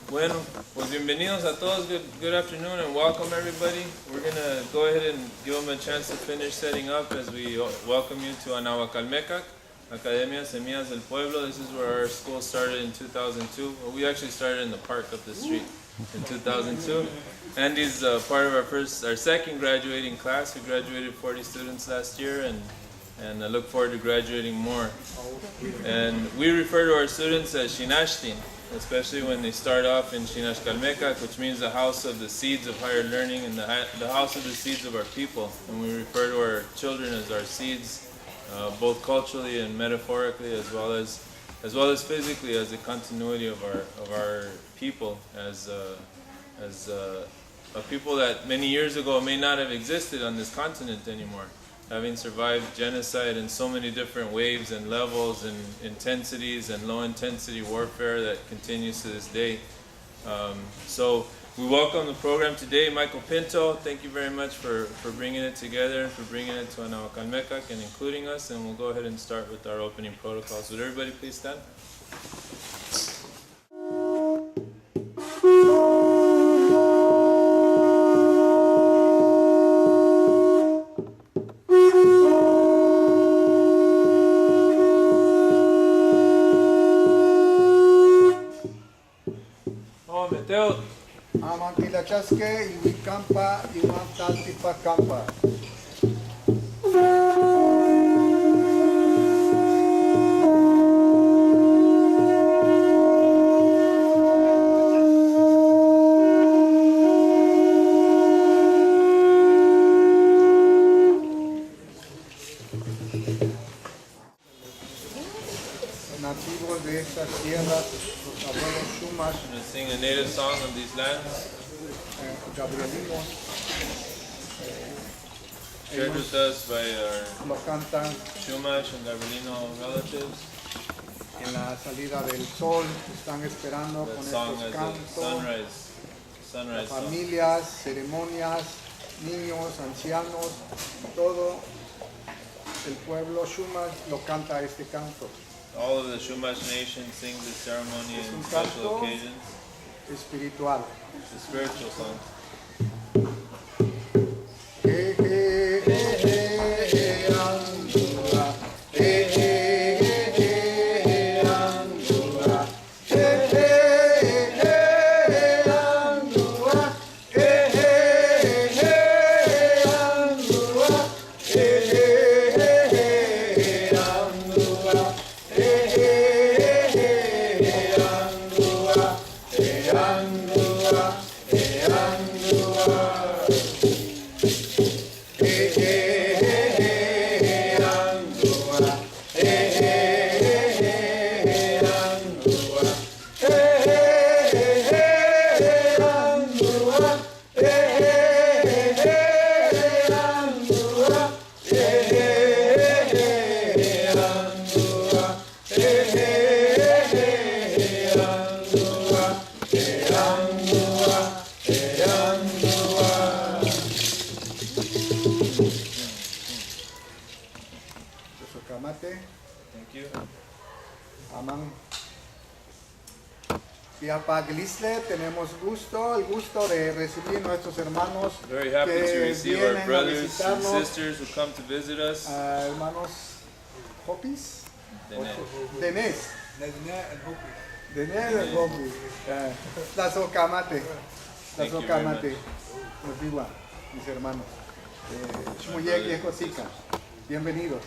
Bueno, pues bienvenidos a todos. Good afternoon and welcome everybody. We're going to go ahead and give them a chance to finish setting up as we welcome you to Anahuacalmecac, Academia Semillas del Pueblo. This is where our school started in 2002. Well, we actually started in the park up the street in 2002. Andy's part of our second graduating class. We graduated 40 students last year, and I look forward to graduating more. And we refer to our students as Shinashtin, especially when they start off in Xinaxcalmecac, which means the house of the seeds of higher learning and the house of the seeds of our people. And we refer to our children as our seeds, both culturally and metaphorically, as well as physically, as the continuity of our people, as a people that many years ago may not have existed on this continent anymore, having survived genocide in so many different waves and levels and intensities and low intensity warfare that continues to this day. So we welcome the program today. Michael Pinto, thank you very much for bringing it together and for bringing it to Anahuacalmecac and including us. And we'll go ahead and start with our opening protocols. Would everybody please stand? Amantilachaske y Wicampa y Mantaltipa Campa. Nativos de estas tierras, los abuelos Shumash. I'm going to sing a native song of these lands. Gabrielino. Shared with us by our Lo cantan Shumash and Gabrielino relatives. en la salida del sol, están esperando That con song estos is a cantos. sunrise song. Familias, ceremonias, niños, ancianos, todo el pueblo Shumash lo canta este canto. All of the Shumash Nation sings this ceremony Es in un special canto occasions. espiritual. It's a spiritual song. Thank you. Amán. Tenemos el gusto de recibir nuestros hermanos Very happy to que receive our vienen a brothers and visitarnos, sisters who come to visit us. hermanos Hopis, Denés, Denés Hopis, Tlazocamate, Thank you very Tlazocamate, nos diga, mis hermanos, Shmuyek y Josica, bienvenidos,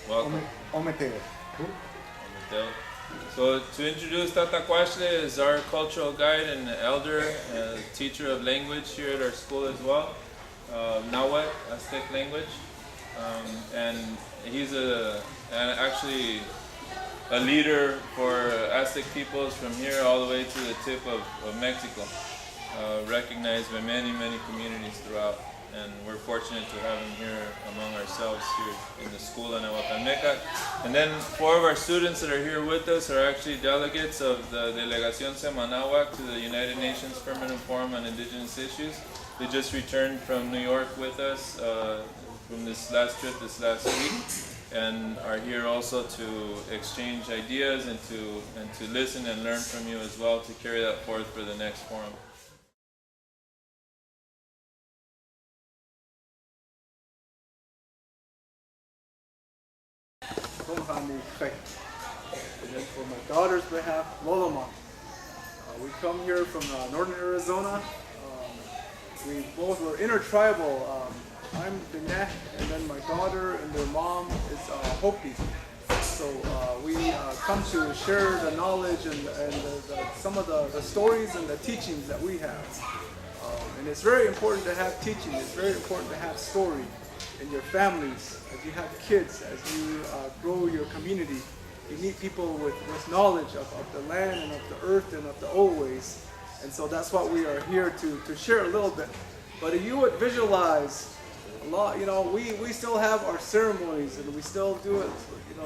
Welcome. Ometeo. So to introduce Tata Cuaxtle is our cultural guide and elder, teacher of language here at our school as well, Nahuatl, Aztec language, and he's actually a leader for Aztec peoples from here all the way to the tip of Mexico, recognized by many communities throughout. And we're fortunate to have him here among ourselves here in the school in Anahuacalmecac. And then 4 of our students that are here with us are actually delegates of the Delegación Semanahuac to the United Nations Permanent Forum on Indigenous Issues. They just returned from New York with us from this last trip this last week. and are here also to exchange ideas and to listen and learn from you as well, to carry that forth for the next forum. And then for my daughter's behalf, Loloma. We come here from northern Arizona. We both were intertribal. I'm Diné, and then my daughter and their mom is Hopi. So we come to share the knowledge and some of the stories and the teachings that we have. And it's very important to have teaching. It's very important to have story in your families, as you have kids, as you grow your community. You meet people with knowledge of the land and of the earth and of the old ways. And so that's what we are here to share a little bit. But if you would visualize a lot, we still have our ceremonies and we still do it,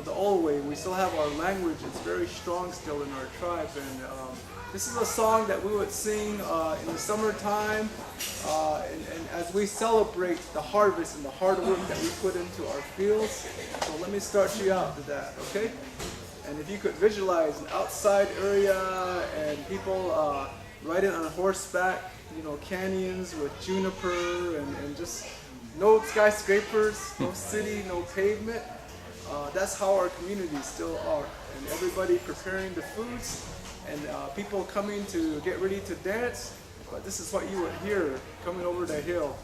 the old way. We still have our language. It's very strong still in our tribe. And this is a song that we would sing in the summertime and as we celebrate the harvest and the hard work that we put into our fields. So let me start you out with that, okay? And if you could visualize an outside area and people riding on horseback, canyons with juniper and just no skyscrapers, no city, no pavement. That's how our communities still are. And everybody preparing the foods and people coming to get ready to dance. But this is what you would hear coming over the hill.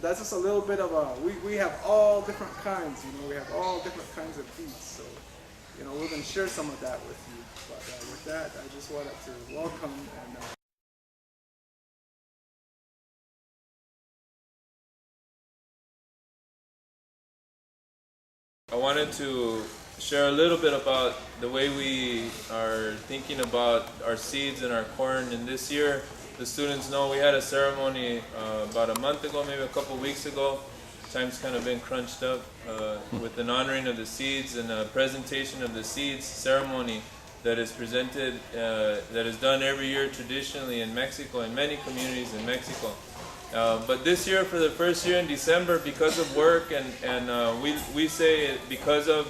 That's just a little bit of we have all different kinds, we have all different kinds of beats. So, we're going to share some of that with you. But with that, I just wanted to welcome and I wanted to share a little bit about the way we are thinking about our seeds and our corn. And this year, the students know we had a ceremony about a month ago, maybe a couple weeks ago. Time's kind of been crunched up with an honoring of the seeds and a presentation of the seeds ceremony that is presented, that is done every year traditionally in Mexico, in many communities in Mexico. But this year, for the first year in December, because of work and we say because of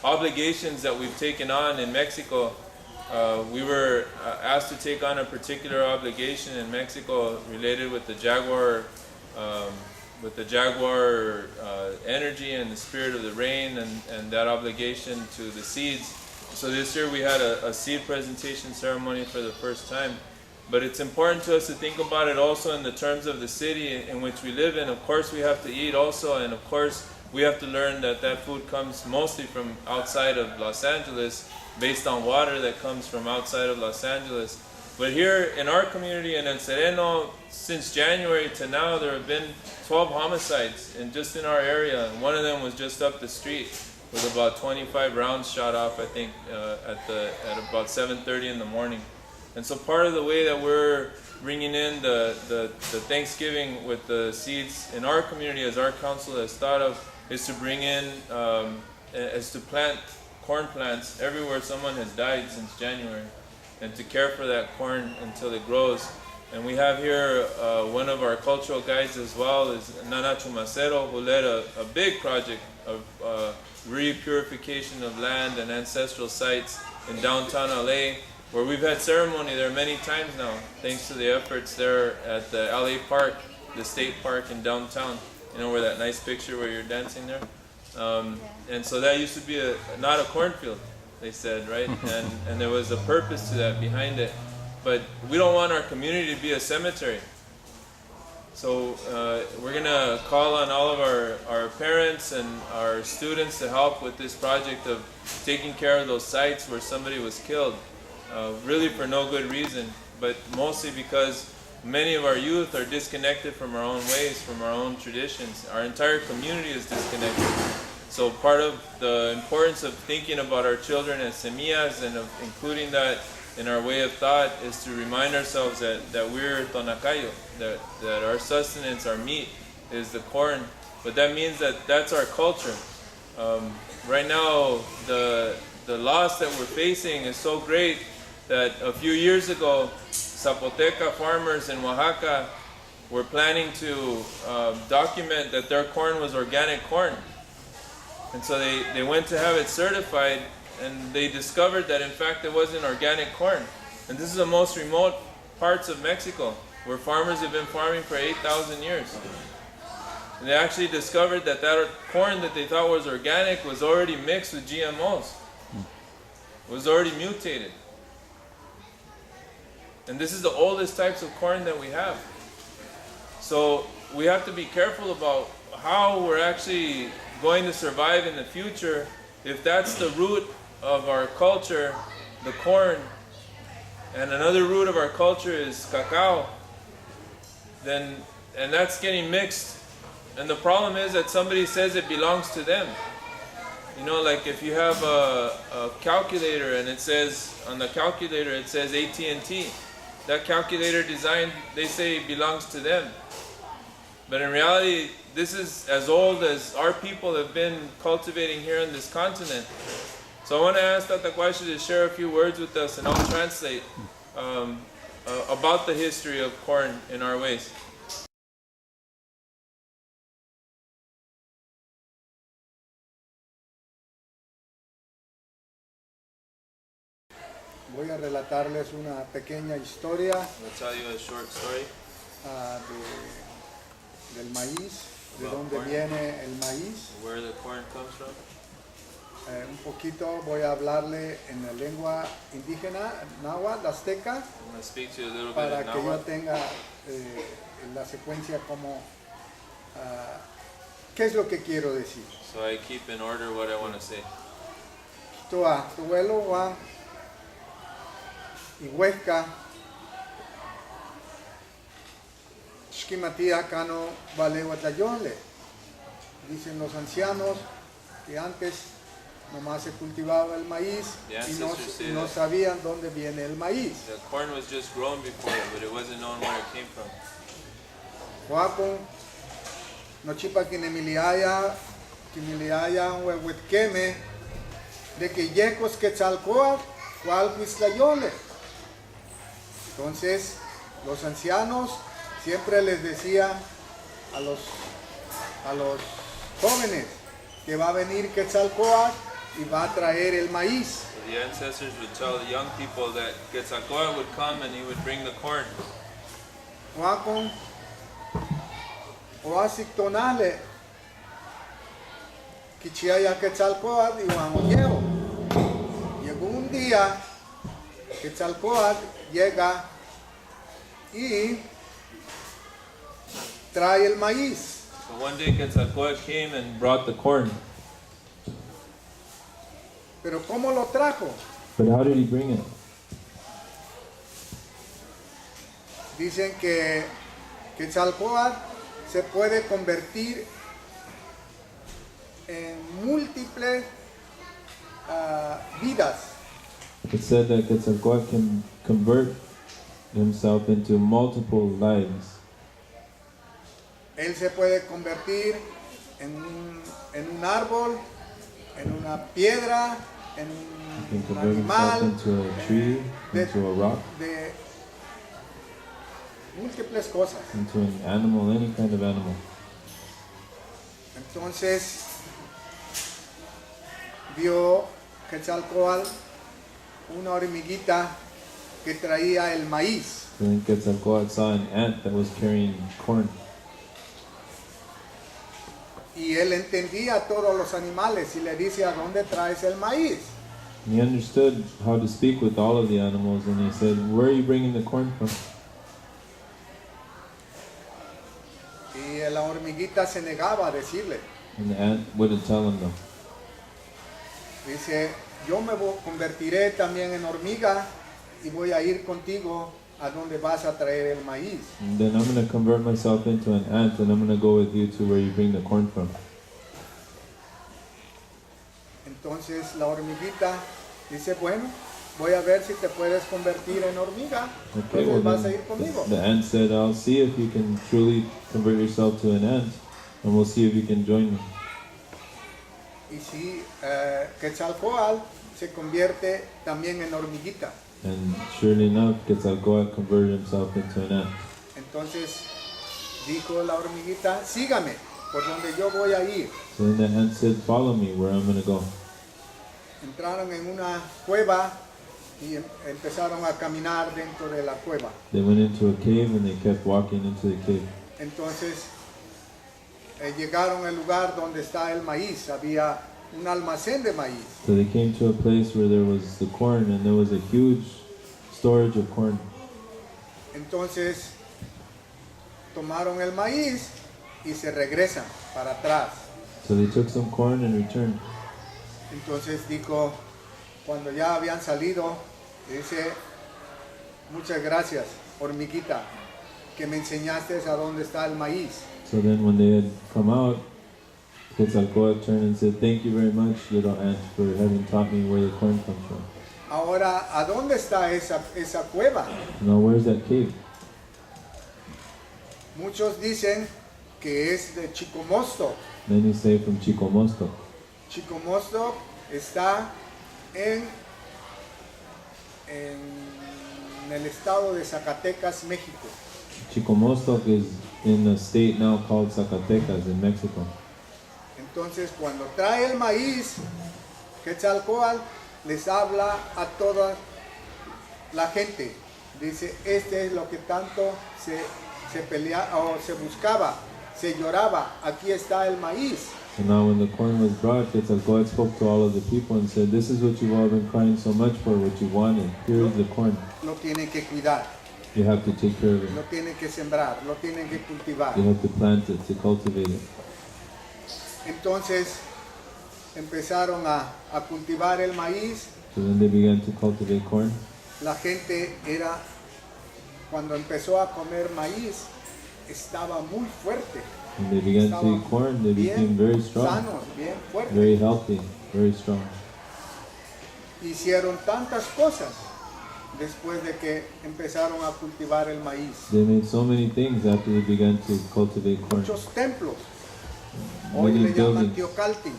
obligations that we've taken on in Mexico, we were asked to take on a particular obligation in Mexico related with the jaguar, energy and the spirit of the rain and that obligation to the seeds. So this year we had a seed presentation ceremony for the first time. But it's important to us to think about it also in the terms of the city in which we live in. Of course we have to eat also, and of course we have to learn that food comes mostly from outside of Los Angeles, based on water that comes from outside of Los Angeles. But here in our community in El Sereno, since January to now, there have been 12 homicides just in our area. And one of them was just up the street with about 25 rounds shot off, I think, at about 7:30 in the morning. And so part of the way that we're bringing in the Thanksgiving with the seeds in our community, as our council has thought of, is to bring in, is to plant corn plants everywhere someone has died since January, and to care for that corn until it grows. And we have here one of our cultural guides as well, is Nana Chumacero, who led a big project of re-purification of land and ancestral sites in downtown LA, where we've had ceremony there many times now, thanks to the efforts there at the LA Park, the state park in downtown. You know, where that nice picture where you're dancing there? And so that used to be not a cornfield, they said, right? And there was a purpose to that behind it. But we don't want our community to be a cemetery. So we're going to call on all of our parents and our students to help with this project of taking care of those sites where somebody was killed, really for no good reason, but mostly because many of our youth are disconnected from our own ways, from our own traditions. Our entire community is disconnected. So part of the importance of thinking about our children as semillas and of including that in our way of thought is to remind ourselves that we're tonacayo, that our sustenance, our meat is the corn. But that means that that's our culture. Right now, the loss that we're facing is so great that a few years ago, Zapoteca farmers in Oaxaca were planning to document that their corn was organic corn. And so they went to have it certified, and they discovered that in fact it wasn't organic corn. And this is the most remote parts of Mexico, where farmers have been farming for 8,000 years. And they actually discovered that corn that they thought was organic was already mixed with GMOs. It was already mutated. And this is the oldest types of corn that we have. So we have to be careful about how we're actually going to survive in the future if that's the root of our culture, the corn, and another root of our culture is cacao, and that's getting mixed. And the problem is that somebody says it belongs to them. You know, like if you have a calculator and it says, on the calculator it says AT&T, that calculator design, they say, belongs to them. But in reality, this is as old as our people have been cultivating here on this continent. So I want to ask Tata Cuaxtle to share a few words with us, and I'll translate about the history of corn in our ways. Voy a relatarles una pequeña historia I'll tell you a short story del maíz, de About dónde corn. viene el maíz. where the corn comes from. Un poquito voy a hablarle en la lengua indígena, náhuatl, azteca, I'm going to speak to you a little bit para in que yo Nahuatl. tenga la secuencia como qué es lo que quiero decir. So I keep in order what I want to say. Toa, tuelo, Juan, y Huesca, Xquimatía, Cano, Valehuatlayole. Dicen los ancianos que antes nomás se cultivaba el maíz The y ancestors say no that. sabían dónde viene el maíz. The corn was just grown before it, but it wasn't known where it came from. Huapon, Nochipa Kinemiliaya, Huehuetkeme, de que yecos Quetzalcóatl, Hualhuistlayole. Entonces, los ancianos siempre les decían a los jóvenes que va a venir Quetzalcóatl y va a traer el maíz. So the ancestors would tell the young people that Quetzalcoatl would come and he would bring the corn. Huacon, Oasictonale, Quichiaya Quetzalcóatl y Huamoyeo. Llegó un día, Quetzalcóatl llega y trae el maíz. So one day Quetzalcoatl came and brought the corn. Pero ¿cómo lo trajo? But how did he bring it? Dicen que Quetzalcóatl se puede convertir en múltiples vidas. It said that Quetzalcoatl can convert himself into multiple lives. Él se puede convertir en un árbol, en una piedra, en He can un convert himself animal, into a tree, into a rock. múltiples cosas. into an animal, any kind of animal. Entonces vio Quetzalcóatl una hormiguita que traía el maíz. Then Quetzalcoatl saw an ant that was carrying corn. Y él entendía a todos los animales y le dice, ¿a dónde traes el maíz? And he understood how to speak with all of the animals, and he said, "Where are you bringing the corn from?" Y la hormiguita se negaba a decirle. And the ant wouldn't tell him though. Dice, yo me convertiré también en hormiga y voy a ir contigo a donde vas a traer el maíz. And then I'm going to convert myself into an ant, and I'm going to go with you to where you bring the corn from. Entonces la hormiguita dice, bueno, voy a ver si te puedes convertir en hormiga, Okay, entonces well vas a ir then conmigo. the ant said, "I'll see if you can truly convert yourself to an ant, and we'll see if you can join me." Y si Quetzalcóatl se convierte también en hormiguita. And surely enough, Quetzalcoatl converted himself into an ant. Entonces dijo la hormiguita, sígame, por donde yo voy a ir. So then the ant said, "Follow me where I'm going to go." Entraron en una cueva y empezaron a caminar dentro de la cueva. They went into a cave and they kept walking into the cave. Entonces llegaron al lugar donde está el maíz, había un almacén de maíz. So they came to a place where there was the corn, and there was a huge storage of corn. Entonces tomaron el maíz y se regresan para atrás. So they took some corn and returned. Entonces dijo, cuando ya habían salido, dice, muchas gracias, hormiguita, que me enseñaste a dónde está el maíz. So then when they had come out, Quetzalcoatl turned and said, "Thank you very much, little ant, for having taught me where the corn comes from." Ahora, ¿a dónde está esa cueva? Now where's that cave? Muchos dicen que es de Chicomosto. Many say from Chicomosto. Chicomosto está en el estado de Zacatecas, México. Chicomosto is in a state now called Zacatecas in Mexico. Entonces, cuando trae el maíz, Quetzalcóatl les habla a toda la gente. Dice, este es lo que tanto se peleaba o se buscaba, se lloraba. Aquí está el maíz. So now when the corn was brought, Quetzalcoatl spoke to all of the people and said, "This is what you've all been crying so much for, what you wanted. Here is the corn. Lo tienen que cuidar, You have to take care of it. lo tienen que sembrar, lo tienen que cultivar. You have to plant it, to cultivate it." Entonces empezaron a cultivar el maíz. So then they began to cultivate corn. La gente cuando empezó a comer maíz, estaba muy fuerte. When they began to eat corn, they became very strong, Sanos, bien fuertes. very healthy, very strong. Hicieron tantas cosas después de que empezaron a cultivar el maíz. They made so many things after they began to cultivate corn. Muchos templos. Hoy Many le llaman buildings. Teocalli.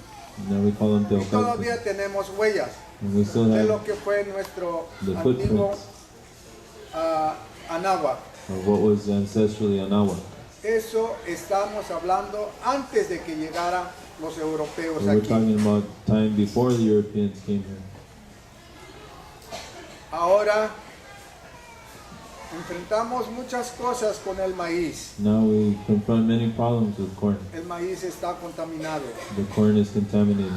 Now we call them Y Teocalli. todavía tenemos huellas And we still de have lo que fue nuestro the antiguo footprints Anáhuac. of what was ancestrally Anahuac. Eso estamos hablando antes de que llegaran los europeos So we're aquí. talking about time before the Europeans came here. Ahora enfrentamos muchas cosas con el maíz. Now we confront many problems with corn. El maíz está contaminado The corn is contaminated,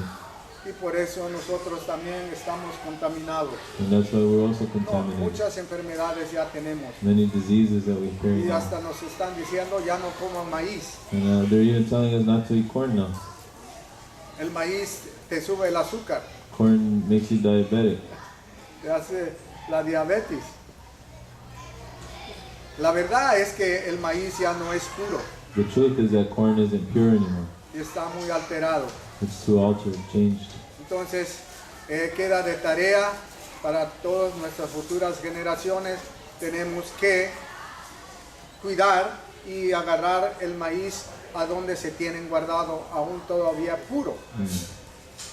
y por eso nosotros también estamos contaminados. and that's why we're also No, contaminated. muchas enfermedades ya tenemos Many diseases that we carry y now. hasta nos están diciendo ya no coman maíz. And they're even telling us not to eat corn now. El maíz te sube el azúcar, Corn makes you diabetic. te hace la diabetes. La verdad es que el maíz ya no es puro The truth is that corn isn't pure anymore. y está muy alterado. It's too altered, changed. Entonces, queda de tarea para todas nuestras futuras generaciones. Tenemos que cuidar y agarrar el maíz a donde se tienen guardado aún todavía puro.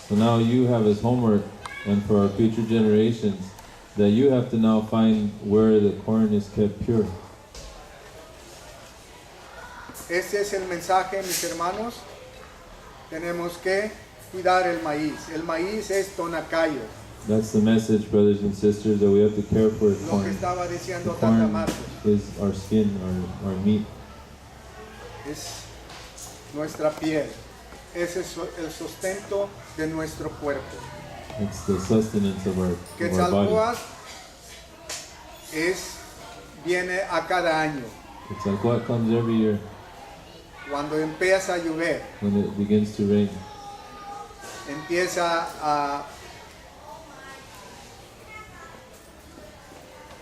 So now you have as homework, and for our future generations, that you have to now find where the corn is kept pure. Ese es el mensaje, mis hermanos. Tenemos que cuidar el maíz. El maíz es tonacayo. That's the message, brothers and sisters, that we have to care for Lo que corn. estaba diciendo The Tata corn Marcos. is our skin, our meat. Es nuestra piel. Ese es el sustento de nuestro cuerpo. It's the sustenance of our body. Quetzalcóatl viene a cada año. Quetzalcoatl comes every year Cuando empieza a llover, when it begins to rain. empieza a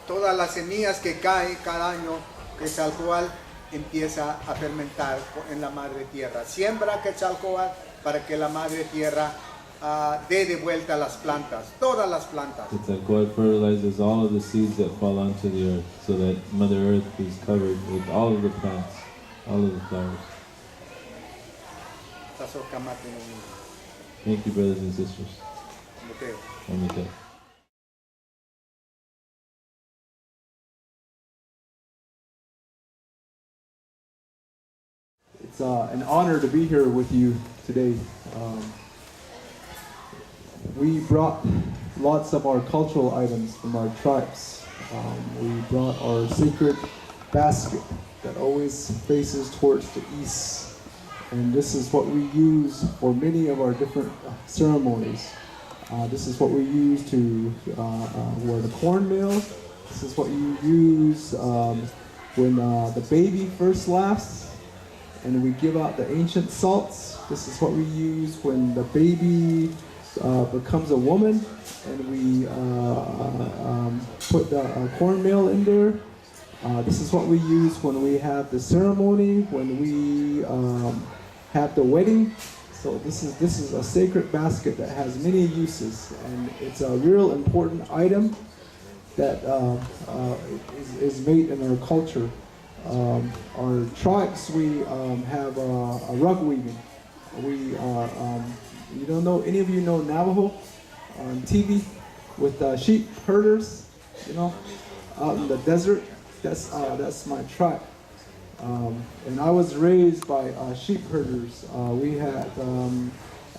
todas las semillas que caen cada año, Quetzalcóatl empieza a fermentar en la madre tierra. Siembra Quetzalcóatl para que la madre tierra dé de vuelta las plantas, todas las plantas. Quetzalcoatl fertilizes all of the seeds that fall onto the earth, so that Mother Earth is covered with all of the plants, all of the flowers. Thank you, brothers and sisters. Namaste. It's an honor to be here with you today. We brought lots of our cultural items from our tribes. We brought our sacred basket that always faces towards the east. And this is what we use for many of our different ceremonies. This is what we use to wear the cornmeal. This is what you use when the baby first laughs. And we give out the ancient salts. This is what we use when the baby becomes a woman, and we put the cornmeal in there. This is what we use when we have the ceremony, when we have the wedding. So this is a sacred basket that has many uses, and it's a real important item that is made in our culture. Our tribes, we have a rug weaving. We are, you don't know, any of you know Navajo on TV with sheep herders, you know, out in the desert. That's my tribe. And I was raised by sheep herders. We had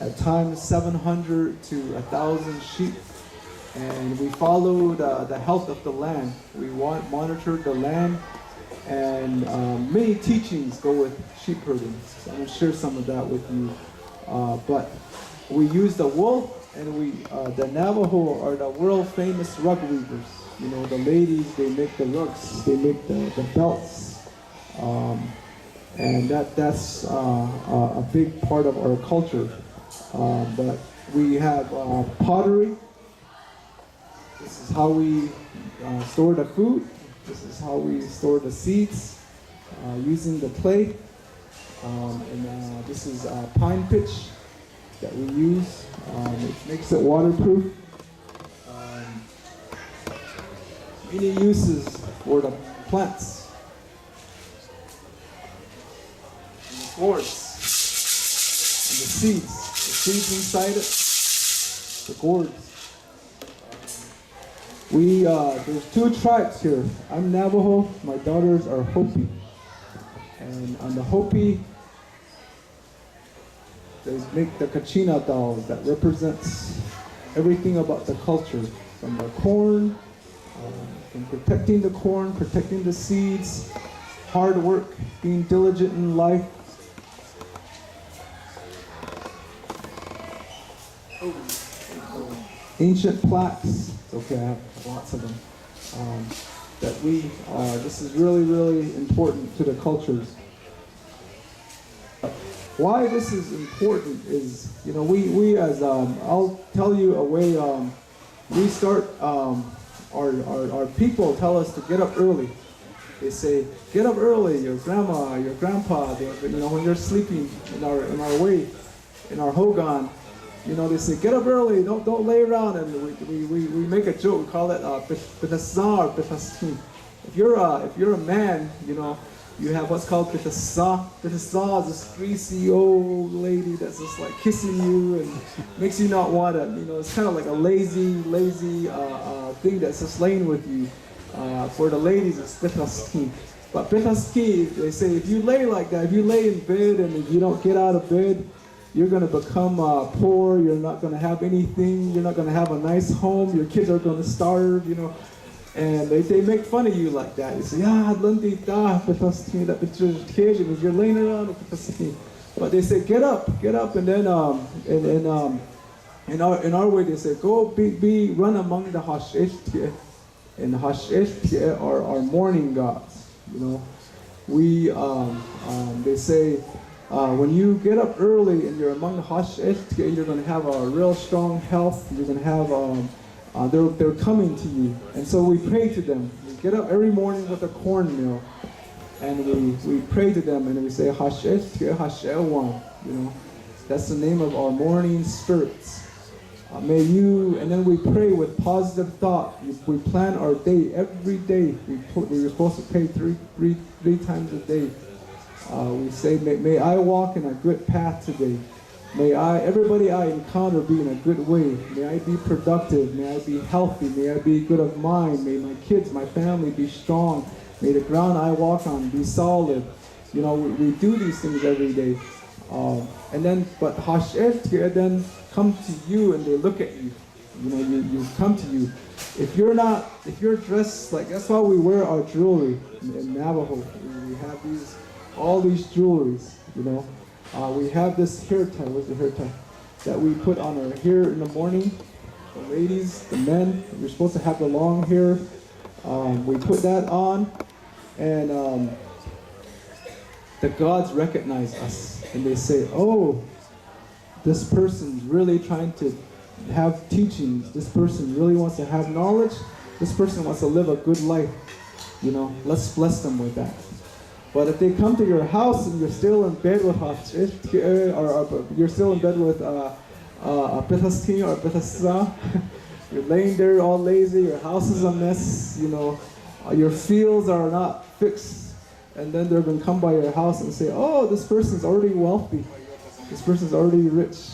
at times 700 to 1,000 sheep, and we followed the health of the land. We monitored the land. And many teachings go with sheep herding. So I'm going to share some of that with you. But we use the wool, and the Navajo are the world famous rug weavers. You know, the ladies, they make the rugs, they make the belts. And that's a big part of our culture. But we have pottery. This is how we store the food. This is how we store the seeds using the clay. And this is pine pitch that we use. It makes it waterproof. Many uses for the plants. And the gourds. And the seeds inside it. The gourds. There's two tribes here. I'm Navajo, my daughters are Hopi. And on the Hopi, they make the kachina dolls that represents everything about the culture. From the corn, from protecting the corn, protecting the seeds, hard work, being diligent in life. Ancient plaques. Okay, I have lots of them. This is really, really important to the cultures. Why this is important is, you know, we as, I'll tell you a way, we start, our people tell us to get up early. They say, get up early, your grandma, your grandpa, you know, when they're sleeping in our way, in our hogan. You know, they say, get up early, don't lay around, and we make a joke, we call it pitasa or pitaskin. If you're a man, you know, you have what's called pitasa. Pitasa is this greasy old lady that's just like kissing you and makes you not want to, you know, it's kind of like a lazy thing that's just laying with you. For the ladies, it's pitaskin. But petaski, they say, if you lay like that, if you lay in bed and if you don't get out of bed, you're going to become poor. You're not going to have anything. You're not going to have a nice home. Your kids are going to starve, you know. And they make fun of you like that. They say, if you're laying around, but they say, get up, and then in our way they say, go run among the Hasheshtie, and Hasheshtie are our morning gods. You know, they say when you get up early and you're among the Hasheshtie, you're going to have a real strong health. You're going to have they're coming to you, and so we pray to them. We get up every morning with a cornmeal, and we pray to them, and we say Hasheshtie Hashewan. You know, that's the name of our morning spirits. May you, and then we pray with positive thought. We plan our day every day. We're supposed to pray three times a day. We say, may I walk in a good path today. May everybody I encounter be in a good way. May I be productive. May I be healthy. May I be good of mind. May my kids, my family be strong. May the ground I walk on be solid. You know, we do these things every day. But Hasheshtie then come to you and they look at you. You know, you come to you. If you're dressed like, that's why we wear our jewelry in Navajo. We have all these jewelries, you know. We have this hair tie, where's the hair tie? That we put on our hair in the morning. The ladies, the men, we're supposed to have the long hair. We put that on, and the gods recognize us. And they say, oh, this person's really trying to have teachings. This person really wants to have knowledge. This person wants to live a good life. You know, let's bless them with that. But if they come to your house and you're still in bed with or you're still in bed with a Pethastin or Pethasa, you're laying there all lazy, your house is a mess, you know, your fields are not fixed, and then they're going to come by your house and say, oh, this person's already wealthy, this person's already rich.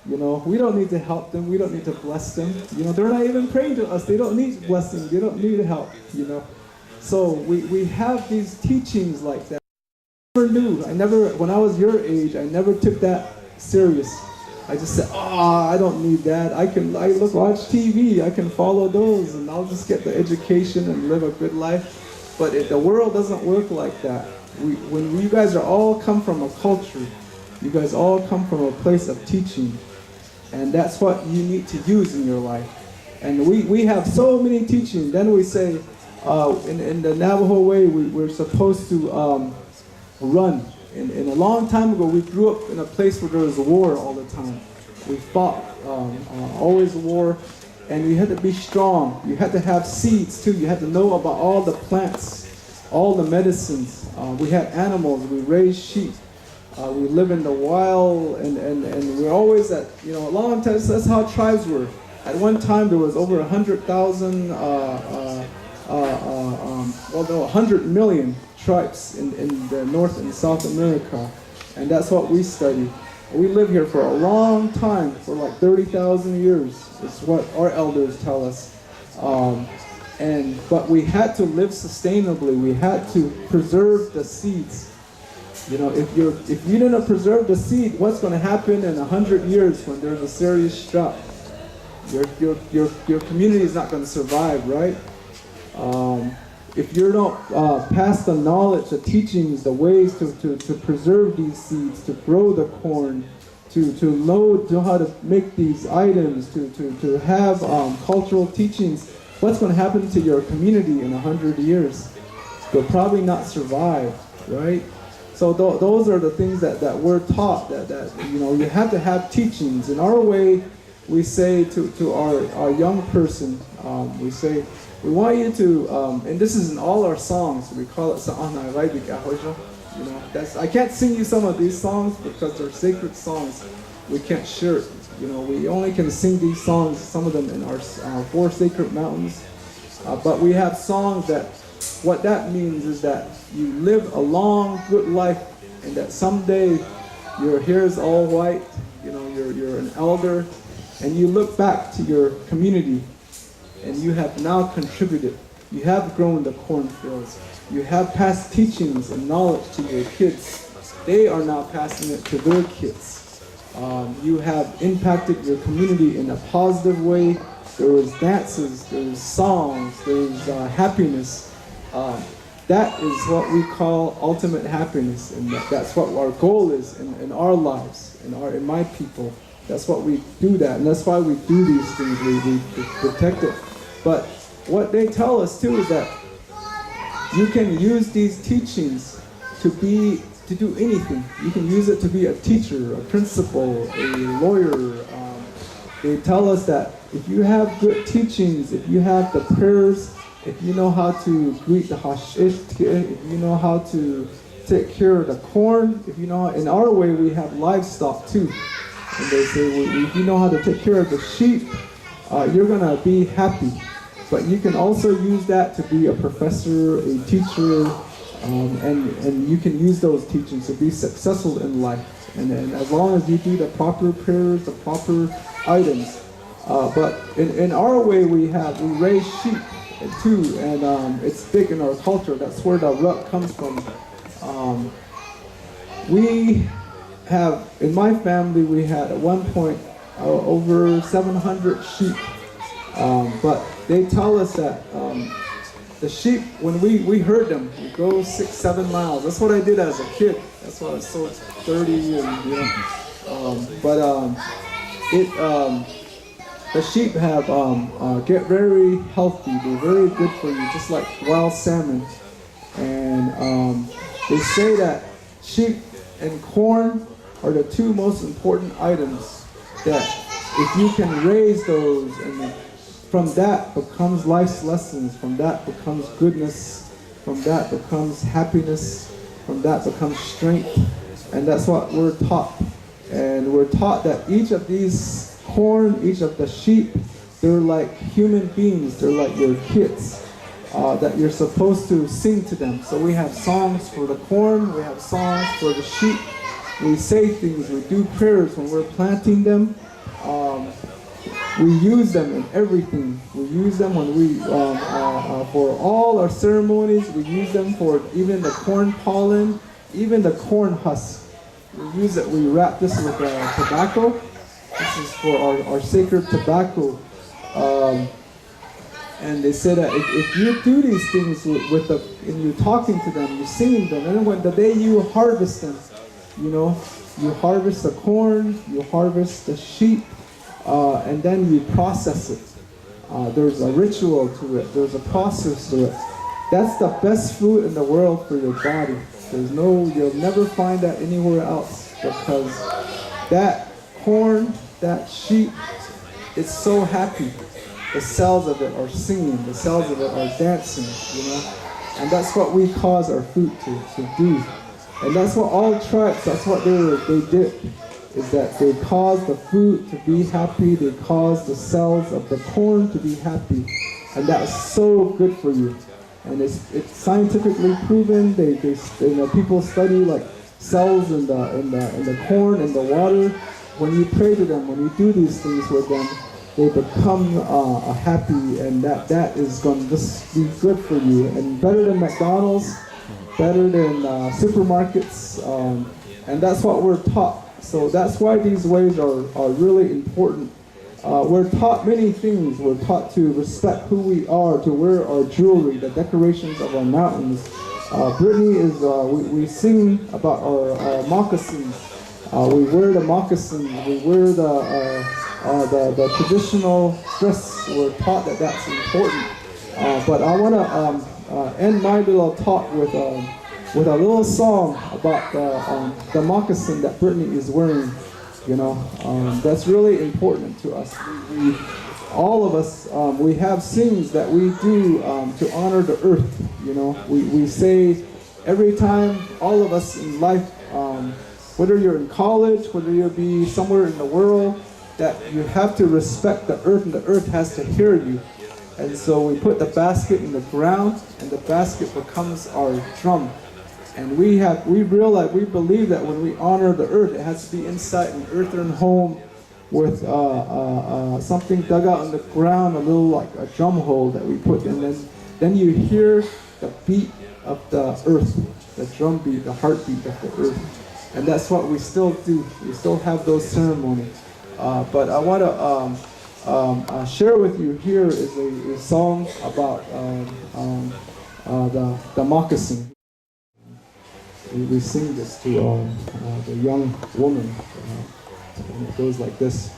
You know, we don't need to help them, we don't need to bless them. You know, they're not even praying to us, they don't need blessing, they don't need help, you know. So we have these teachings like that. I never knew. When I was your age, I never took that serious. I just said, I don't need that. I watch TV, I can follow those, and I'll just get the education and live a good life. But the world doesn't work like that. When you guys are all come from a culture, you guys all come from a place of teaching, and that's what you need to use in your life. And we have so many teachings. Then we say, in the Navajo way, we're supposed to run. And a long time ago, we grew up in a place where there was war all the time. We fought, always war, and you had to be strong. You had to have seeds too. You had to know about all the plants, all the medicines. We had animals. We raised sheep. We live in the wild, and we're always at, you know, a long time. That's how tribes were. At one time, there was over 100,000. 100 million tribes in the North and South America, and that's what we study. We live here for a long time, for like 30,000 years. It's what our elders tell us. But we had to live sustainably. We had to preserve the seeds. You know, if you didn't preserve the seed, what's going to happen in 100 years when there's a serious drought? Your community is not going to survive, right? If you don't pass the knowledge, the teachings, the ways to preserve these seeds, to grow the corn, to know how to make these items, to have cultural teachings, what's going to happen to your community in 100 years? They'll probably not survive, right? So those are the things that we're taught, that you know, you have to have teachings. In our way, we say to our young person, we say, we want you to, and this is in all our songs, we call it Sa'ana Raibika Hojo. You know, I can't sing you some of these songs because they're sacred songs. We can't share it. You know, we only can sing these songs, some of them in our 4 sacred mountains. But we have songs that, what that means is that you live a long, good life, and that someday your hair is all white, you know, you're an elder, and you look back to your community, and you have now contributed. You have grown the cornfields. You have passed teachings and knowledge to your kids. They are now passing it to their kids. You have impacted your community in a positive way. There was dances, there's songs, there's happiness. That is what we call ultimate happiness, and that's what our goal is in our lives, in my people. That's what we do that, and that's why we do these things. We protect it. But what they tell us too is that you can use these teachings to do anything. You can use it to be a teacher, a principal, a lawyer. They tell us that if you have good teachings, if you have the prayers, if you know how to greet the hashish, if you know how to take care of the corn, if you know, in our way we have livestock too. And they say, well, if you know how to take care of the sheep, you're gonna be happy. But you can also use that to be a professor, a teacher, and you can use those teachings to be successful in life. And as long as you do the proper prayers, the proper items. But in our way we raise sheep too, and it's big in our culture. That's where the rut comes from. We have, in my family, we had at one point over 700 sheep. But they tell us that the sheep, when we herd them, we go 6-7 miles. That's what I did as a kid. That's why I was so sturdy and the sheep have get very healthy. They're very good for you, just like wild salmon. And they say that sheep and corn are the two most important items. That if you can raise those, and from that becomes life's lessons. From that becomes goodness. From that becomes happiness. From that becomes strength. And that's what we're taught. And we're taught that each of these corn, each of the sheep, they're like human beings. They're like your kids that you're supposed to sing to them. So we have songs for the corn, we have songs for the sheep. We say things, we do prayers when we're planting them. We use them in everything. We use them when we for all our ceremonies. We use them for even the corn pollen, even the corn husk. We use it. We wrap this with tobacco. This is for our sacred tobacco. And they say that if you do these things and you're talking to them, you're singing them, and then when the day you harvest them, you harvest the corn, you harvest the sheep, and then you process it. There's a ritual to it. There's a process to it. That's the best food in the world for your body. You'll never find that anywhere else, because that corn, that sheep, it's so happy. The cells of it are singing, the cells of it are dancing, and that's what we cause our food to do. And that's what all tribes, that's what they did, is that they caused the food to be happy, they caused the cells of the corn to be happy, and that is so good for you. And it's scientifically proven. People study like cells in the corn and the water. When you pray to them, when you do these things with them, they become happy, and that is going to just be good for you, and better than McDonald's, better than supermarkets, and that's what we're taught. So that's why these ways are really important. We're taught many things. We're taught to respect who we are, to wear our jewelry, the decorations of our mountains. Brittany is, we sing about our moccasins. We wear the moccasins. We wear the traditional dress. We're taught that that's important. But I want to end my little talk with a little song about the moccasin that Brittany is wearing. That's really important to us. All of us, we have things that we do to honor the earth. We say every time, all of us in life, whether you're in college, whether you'll be somewhere in the world, that you have to respect the earth, and the earth has to hear you. And so we put the basket in the ground, and the basket becomes our drum. And we believe that when we honor the earth, it has to be inside an earthen home with something dug out in the ground, a little like a drum hole that we put in. And then you hear the beat of the earth, the drum beat, the heartbeat of the earth. And that's what we still do. We still have those ceremonies. But I want to share with you here is a song about the moccasin. We sing this to the young woman, and it goes like this.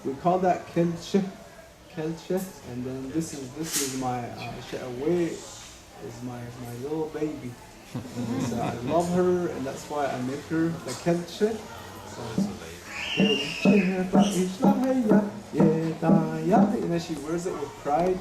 We call that kelche, and then this is my away is my little baby. And so I love her, and that's why I make her the kelche. And then she wears it with pride.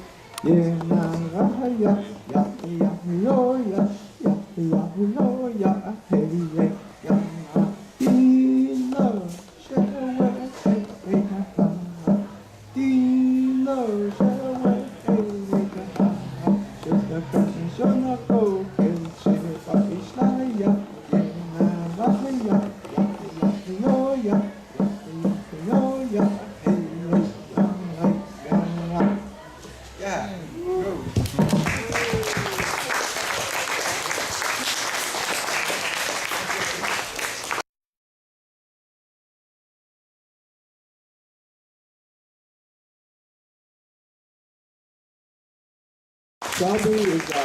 Shelby is a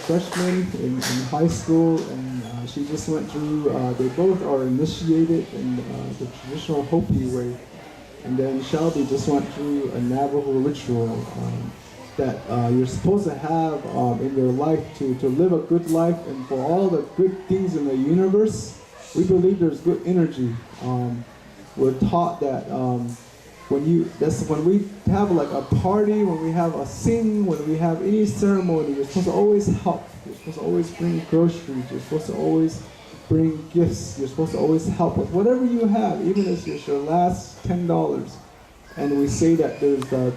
freshman in high school, and she just went through, they both are initiated in the traditional Hopi way. And then Shelby just went through a Navajo ritual that you're supposed to have in your life to live a good life, and for all the good things in the universe. We believe there's good energy. We're taught that when we have like a party, when we have a sing, when we have any ceremony, you're supposed to always help. You're supposed to always bring groceries. You're supposed to always bring gifts. You're supposed to always help with whatever you have, even if it's your last $10. And we say that there's the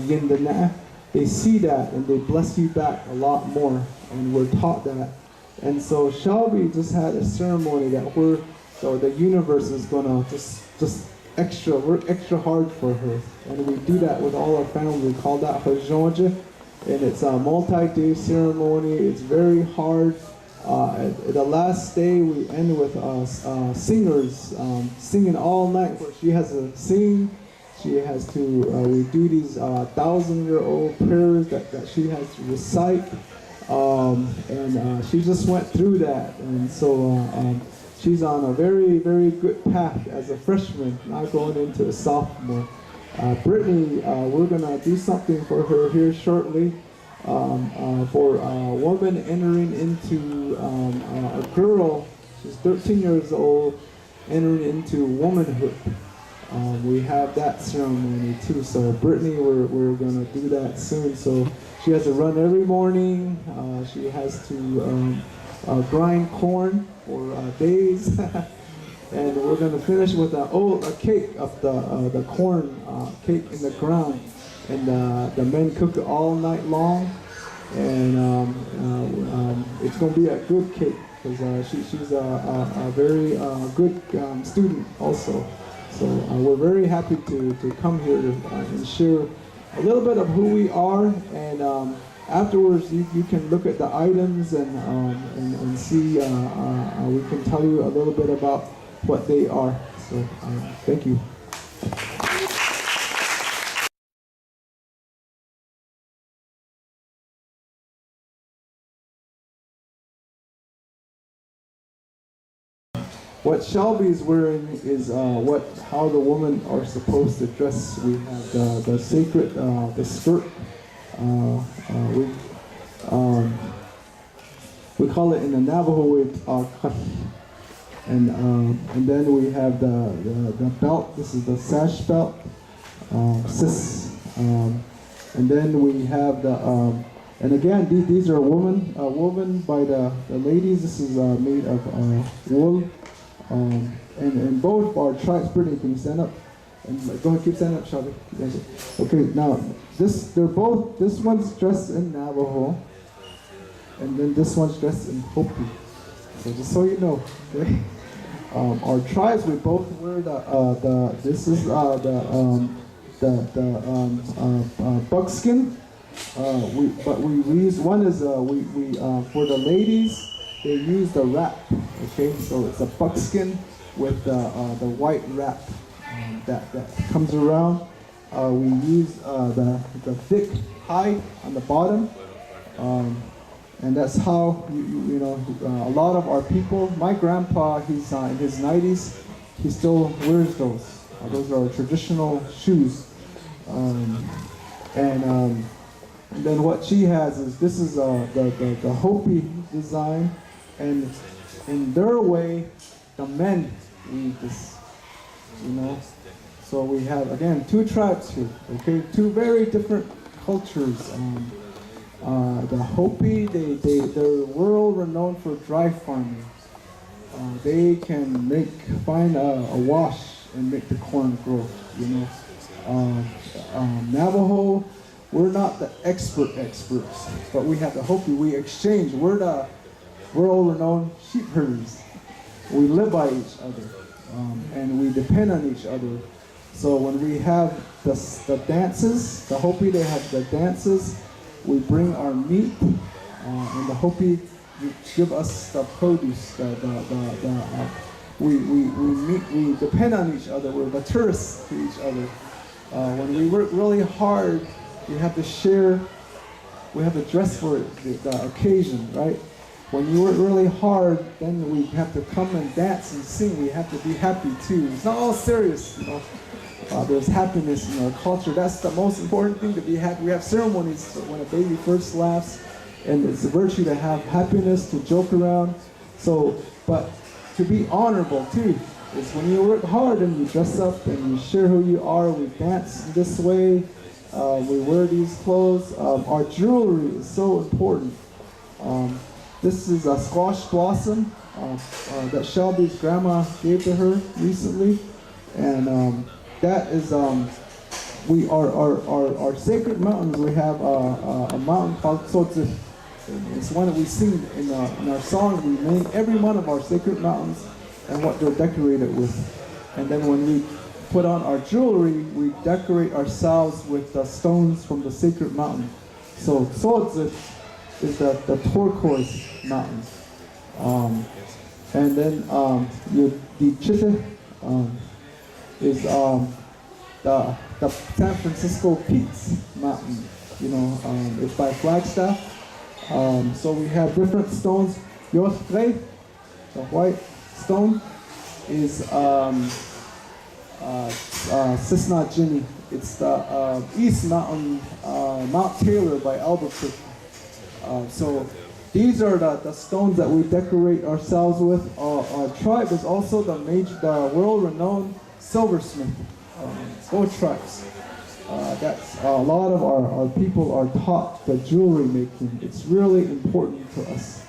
yin, the na. They see that and they bless you back a lot more. And we're taught that. And so Shelby just had a ceremony that the universe is gonna just work extra hard for her. And we do that with all our family. We call that Hajonja. And it's a multi-day ceremony. It's very hard. The last day we end with singers singing all night. She has to sing. She has to, we do these 1,000-year-old prayers that she has to recite. And she just went through that. And so she's on a very, very good path as a freshman, not going into a sophomore. Brittany, we're going to do something for her here shortly. For a woman entering into a girl, she's 13 years old, entering into womanhood. We have that ceremony too. So Brittany, we're going to do that soon. So she has to run every morning. She has to grind corn for days. And we're going to finish with a cake of the corn cake in the ground. And the men cook it all night long, and it's going to be a good cake because she's a very good student also. So we're very happy to come here and share a little bit of who we are, and afterwards you can look at the items and see, we can tell you a little bit about what they are. So thank you. what Shelby is wearing is how the women are supposed to dress. We have the sacred the skirt. We call it in the Navajo way and then we have the belt. This is the sash belt, sis. And then we have the and again these are woven by the ladies. This is made of wool. And both our tribes, Brittany, can you stand up? And go ahead, keep standing up, Shelby. Okay, now this one's dressed in Navajo, and then this one's dressed in Hopi. So just so you know, okay. Our tribes, we both wear buckskin. But we use one is for the ladies. They use the wrap, okay? So it's a buckskin with the white wrap that comes around. We use the thick hide on the bottom, and that's how you know a lot of our people. My grandpa, he's in his 90s. He still wears those. Those are traditional shoes, and then what she has is this is the Hopi design. And in their way, the men weave this, you know. So we have, again, two tribes here, okay? Two very different cultures. The Hopi, they're world renowned for dry farming. They can find a wash and make the corn grow, you know. Navajo, we're not the experts, but we have the Hopi. We exchange. We're all renowned sheep herders. We live by each other, and we depend on each other. So when we have the dances, the Hopi, they have the dances. We bring our meat, and the Hopi give us the produce. We depend on each other. We're the tourists to each other. When we work really hard, we have to share. We have to dress for the occasion, right? When you work really hard, then we have to come and dance and sing. We have to be happy too. It's not all serious, you know. There's happiness in our culture. That's the most important thing, to be happy. We have ceremonies when a baby first laughs, and it's a virtue to have happiness, to joke around. So, but to be honorable too is when you work hard and you dress up and you share who you are. We dance in this way. We wear these clothes. Our jewelry is so important. This is a squash blossom that Shelby's grandma gave to her recently, and that is our sacred mountains. We have a mountain called Tzotzil. It's one that we sing in our songs. We name every one of our sacred mountains and what they're decorated with, and then when we put on our jewelry, we decorate ourselves with the stones from the sacred mountain. So Tzotzil is the turquoise mountain. And then the Chite is the San Francisco Peaks mountain. You know, it's by Flagstaff. So we have different stones. Yospre, the white stone, is Cisna Ginny. It's the East Mountain, Mount Taylor by Albuquerque. So these are the stones that we decorate ourselves with. Our tribe is also the world-renowned silversmith. Both tribes. That's a lot of our people are taught the jewelry making. It's really important to us.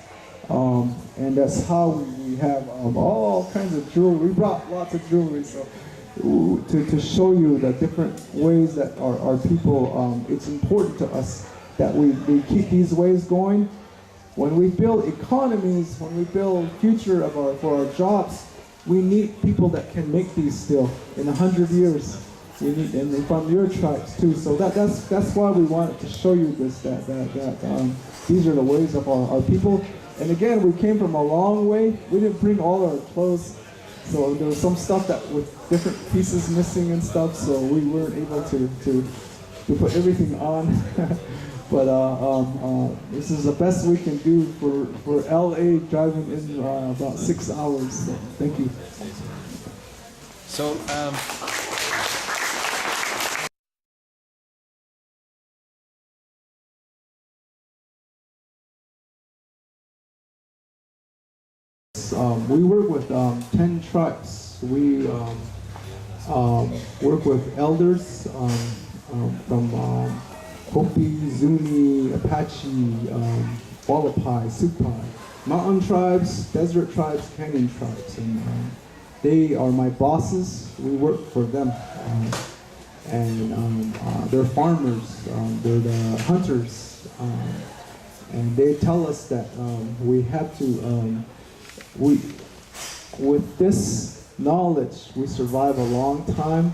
And that's how we have all kinds of jewelry. We brought lots of jewelry so to show you the different ways that our people, it's important to us that we keep these ways going. When we build economies, when we build future for our jobs, we need people that can make these still in 100 years. We need, and from your tribes too. So that's why we wanted to show you this. These are the ways of our people. And again, we came from a long way. We didn't bring all our clothes, so there was some stuff that with different pieces missing and stuff. So we weren't able to put everything on. But this is the best we can do for LA driving in about 6 hours. So thank you. So, we work with 10 tribes. We work with elders from Hopi, Zuni, Apache, Wallapai, Supai, mountain tribes, desert tribes, canyon tribes, and they are my bosses. We work for them, and they're farmers. They're the hunters, and they tell us that we have to. With this knowledge, we survive a long time.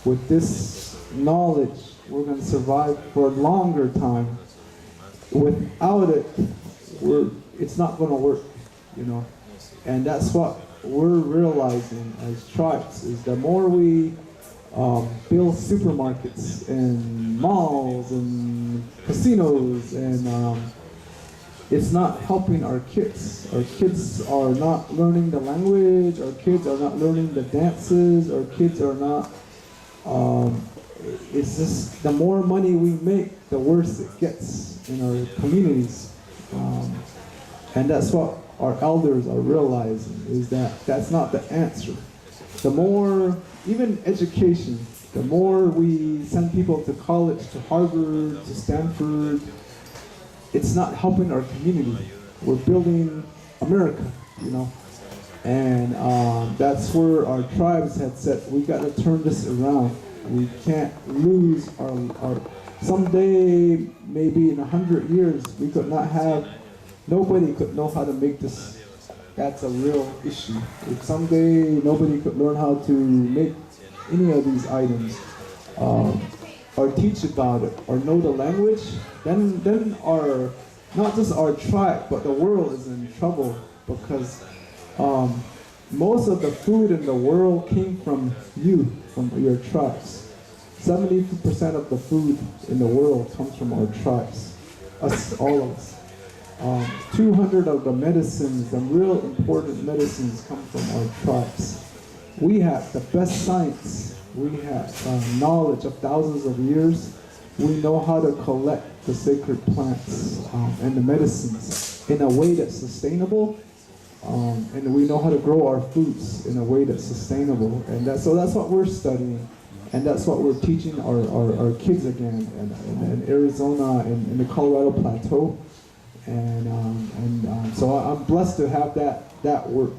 With this knowledge, we're going to survive for a longer time. Without it, it's not going to work, you know. And that's what we're realizing as tribes, is the more we build supermarkets and malls and casinos, and it's not helping our kids. Our kids are not learning the language, our kids are not learning the dances, our kids are not, it's just the more money we make, the worse it gets in our communities. And that's what our elders are realizing, is that that's not the answer. The more, even education, the more we send people to college, to Harvard, to Stanford, it's not helping our community. We're building America, you know. And that's where our tribes had said, we got to turn this around. We can't lose our someday, maybe in 100 years, we could not have, nobody could know how to make this. That's a real issue. If someday nobody could learn how to make any of these items, or teach about it, or know the language, then our, not just our tribe, but the world is in trouble, because most of the food in the world came from you, from your tribes. 70% of the food in the world comes from our tribes, us, all of us. 200 of the medicines, the real important medicines, come from our tribes. We have the best science. We have knowledge of thousands of years. We know how to collect the sacred plants and the medicines in a way that's sustainable, and we know how to grow our foods in a way that's sustainable. And so that's what we're studying, and that's what we're teaching our kids again in Arizona and in the Colorado Plateau. And so I'm blessed to have that work.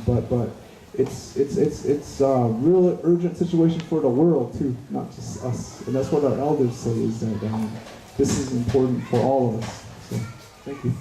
But it's a real urgent situation for the world too, not just us. And that's what our elders say, is that this is important for all of us. So thank you.